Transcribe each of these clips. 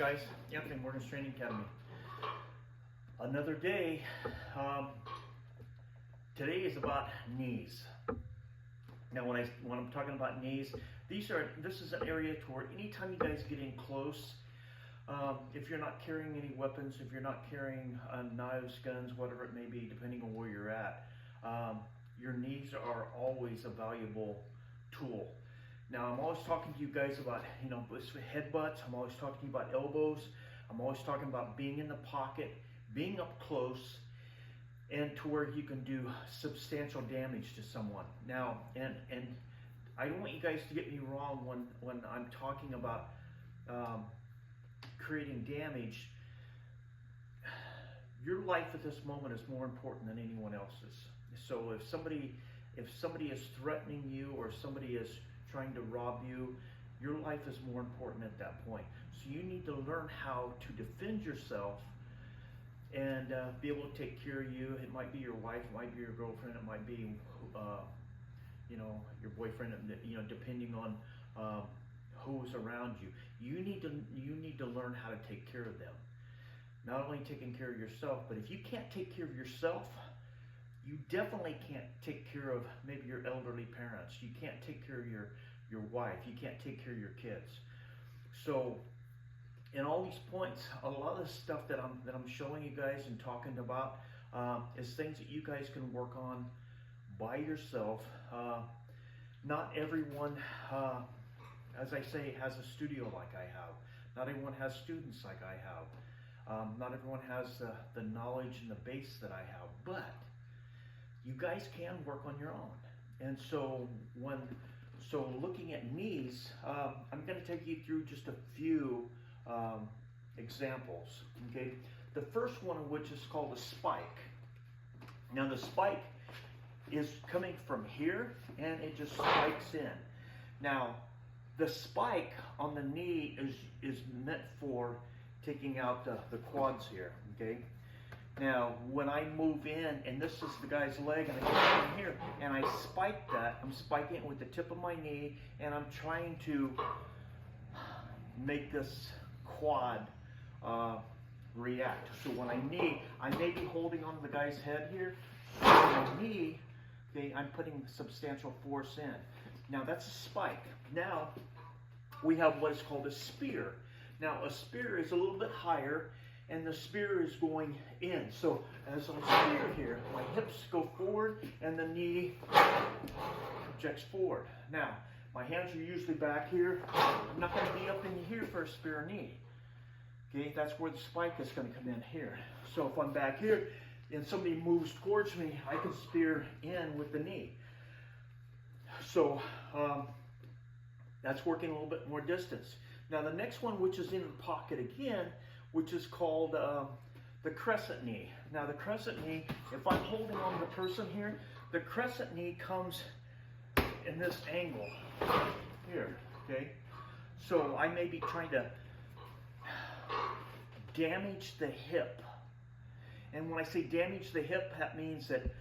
guys, Anthony Morgan's Training Academy. Another day. Today is about knees. Now, when I'm talking about knees, this is an area to where anytime you guys get in close, if you're not carrying any weapons, if you're not carrying knives, guns, whatever it may be, depending on where you're at, your knees are always a valuable tool. Now, I'm always talking to you guys about, headbutts. I'm always talking to you about elbows. I'm always talking about being in the pocket, being up close, and to where you can do substantial damage to someone. Now, and I don't want you guys to get me wrong when I'm talking about creating damage. Your life at this moment is more important than anyone else's. So if somebody is threatening you, or somebody is trying to rob you, your life is more important at that point. So you need to learn how to defend yourself and be able to take care of you. It might be your wife, it might be your girlfriend, it might be your boyfriend, depending on who's around you. You need to learn how to take care of them. Not only taking care of yourself, but if you can't take care of yourself, you definitely can't take care of maybe your elderly parents. You can't take care of your wife. You can't take care of your kids. So in all these points, a lot of the stuff that I'm showing you guys and talking about is things that you guys can work on by yourself. Not everyone, as I say, has a studio like I have. Not everyone has students like I have. Not everyone has the knowledge and the base that I have, but you guys can work on your own. And so looking at knees, I'm going to take you through just a few examples. Okay, the first one of which is called a spike. Now the spike is coming from here and it just spikes in. Now the spike on the knee is meant for taking out the quads here. Okay. Now, when I move in, and this is the guy's leg, and I get in here, and I spike that, I'm spiking it with the tip of my knee, and I'm trying to make this quad react. So when I knee, I may be holding on to the guy's head here. When I knee, okay, I'm putting substantial force in. Now, that's a spike. Now, we have what is called a spear. Now, a spear is a little bit higher, and the spear is going in. So as I spear here, my hips go forward and the knee projects forward. Now, my hands are usually back here. I'm not going to be up in here for a spear knee. Okay, that's where the spike is going to come in here. So if I'm back here and somebody moves towards me, I can spear in with the knee. So that's working a little bit more distance. Now the next one, which is in the pocket again, which is called the crescent knee. Now the crescent knee, if I'm holding on to the person here, the crescent knee comes in this angle here, okay? So I may be trying to damage the hip. And when I say damage the hip, that means that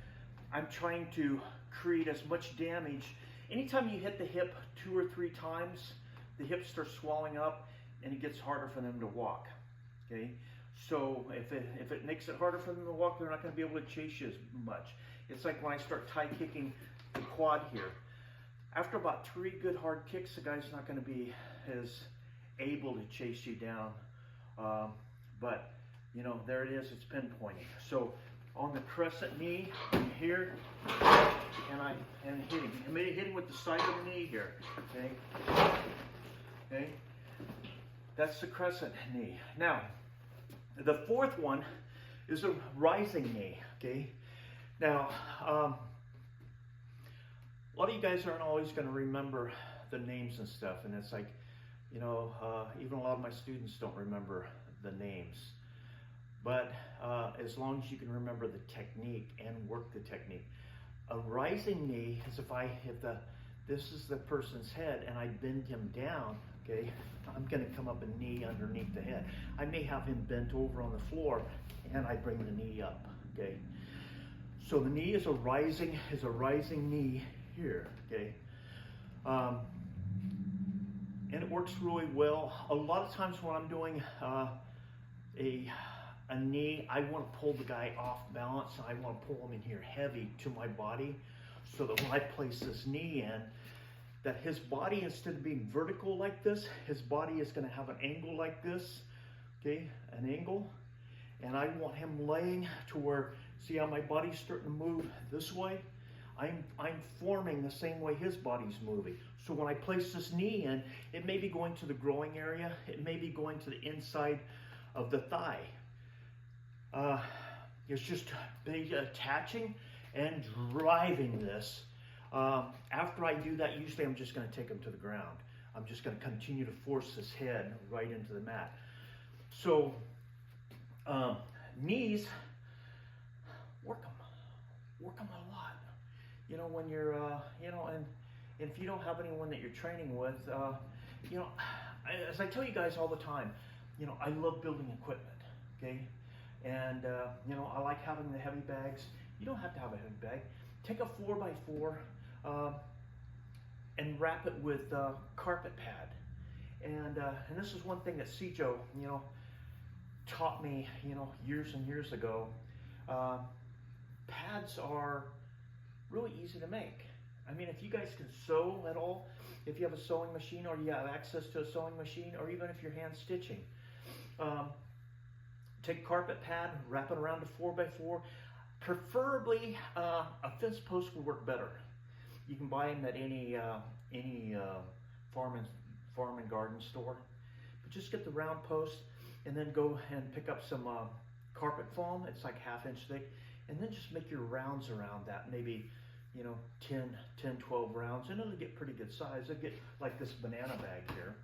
I'm trying to create as much damage. Anytime you hit the hip 2 or 3 times, the hip starts swelling up and it gets harder for them to walk. Okay, so if it makes it harder for them to walk, they're not going to be able to chase you as much. It's like when I start tie kicking the quad here. After about 3 good hard kicks, the guy's not going to be as able to chase you down. But there it is. It's pinpointing. So on the crescent knee, I'm here, and hitting. I'm hitting with the side of the knee here. Okay. That's the crescent knee. Now, the fourth one is a rising knee. Okay. Now, a lot of you guys aren't always going to remember the names and stuff, and it's like, even a lot of my students don't remember the names. But as long as you can remember the technique and work the technique. A rising knee is if this is the person's head and I bend him down, okay, I'm going to come up and knee underneath the head. I may have him bent over on the floor and I bring the knee up, okay. So the knee is a rising knee here, okay. And it works works really well. A lot of times when I'm doing a knee, I want to pull the guy off balance. I want to pull him in here heavy to my body, so that when I place this knee in, that his body, instead of being vertical like this, his body is going to have an angle like this, okay, an angle. And I want him laying to where, see how my body's starting to move this way? I'm forming the same way his body's moving. So when I place this knee in, it may be going to the growing area, it may be going to the inside of the thigh. It's just attaching and driving this. After I do that, usually I'm just going to take him to the ground. I'm just going to continue to force his head right into the mat. So knees, work them a lot. You know, when you're, you know, and if you don't have anyone that you're training with, you know, as I tell you guys all the time, you know, I love building equipment, okay? And, you know, I like having the heavy bags. You don't have to have a heavy bag. Take a 4x4 and wrap it with carpet pad. And this is one thing that Cijo, you know, taught me, you know, years and years ago. Pads are really easy to make. I mean, if you guys can sew at all, if you have a sewing machine or you have access to a sewing machine, or even if you're hand stitching, take carpet pad, wrap it around a 4x4. Preferably, a fence post would work better. You can buy them at any farm and garden store. But just get the round post, and then go and pick up some carpet foam. It's like 1/2 inch thick, and then just make your rounds around that. Maybe, you know, 10, 12 rounds, and it'll get pretty good size. It'll get like this banana bag here.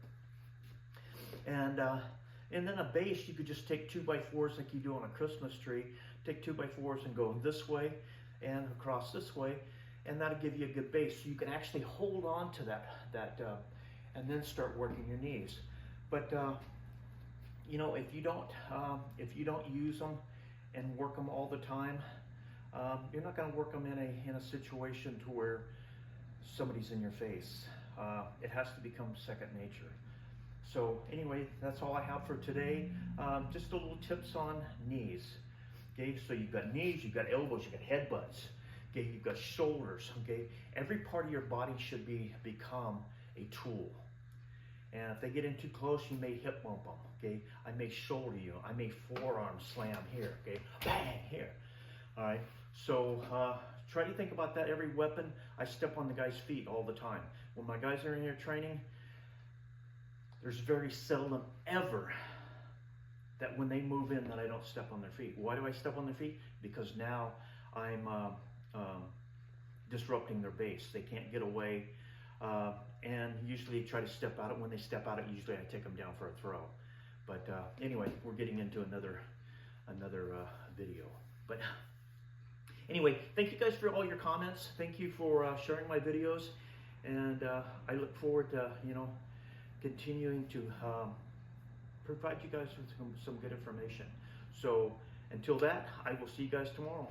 And then a base, you could just take 2x4s like you do on a Christmas tree. Take 2x4s and go this way and across this way, and that'll give you a good base. So you can actually hold on to that and then start working your knees. But you know, if you don't use them and work them all the time, you're not going to work them in a situation to where somebody's in your face. It has to become second nature. So anyway, that's all I have for today. Just a little tips on knees. Okay, so you've got knees, you've got elbows, you've got headbutts. Okay, you've got shoulders. Okay, every part of your body should become a tool. And if they get in too close, you may hip bump them. Okay, I may shoulder you. I may forearm slam here. Okay, bang here. All right. So try to think about that. Every weapon, I step on the guy's feet all the time. When my guys are in here training, there's very seldom ever that when they move in that I don't step on their feet. Why do I step on their feet? Because now I'm disrupting their base. They can't get away, and usually try to step out. When they step out, usually I take them down for a throw. But anyway, we're getting into another video. But anyway, thank you guys for all your comments. Thank you for sharing my videos, and I look forward to, you know, continuing to provide you guys with some good information. So until that, I will see you guys tomorrow.